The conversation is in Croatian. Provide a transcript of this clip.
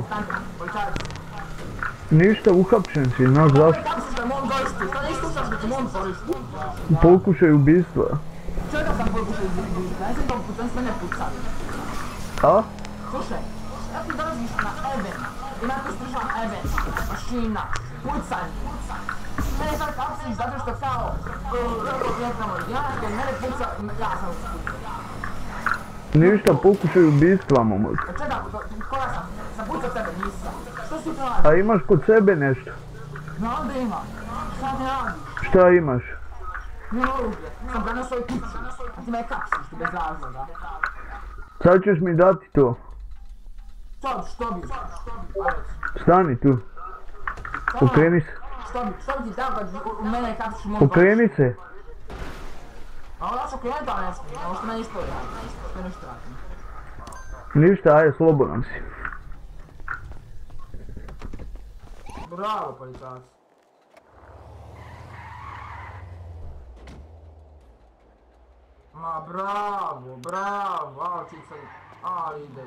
Stanite, policajac. Ništa, uhapšen si, znaš zašto? Kako si me on koristi? Kada nisi slušao što me on koristi? Pokušaj ubistva. Čega sam pokušao ubistva? Ja sam to pucam, sve ne pucam. A? Slušaj, ja ti dolaziš na event. I nakon slušam event. Mašina, pucanje. Mene sad kapsiš zato što kao... Mene puca, ja sam uspio. Ništa, pokušaj ubistva, momak. A čega, koja sam pucao tebe, nisam. Što si to radi? A imaš kod sebe nešto? Znam da imam. Šta ti radi? Šta imaš? Nije oružje, sam ga na svoj kuću. A ti me kapsiš ti bez razloga. Sad ćeš mi dati to. Što bi? Stani tu. Okreni se. Što bi ti dao kad u mene kapsiš u mom Okreni se. A ovo naša klijenta ne smije, ovo što meni isto radi. Što nešto radi. Ništa, ajde, slobodan si. Bravo, policajac. Ma bravo, bravo, ali ide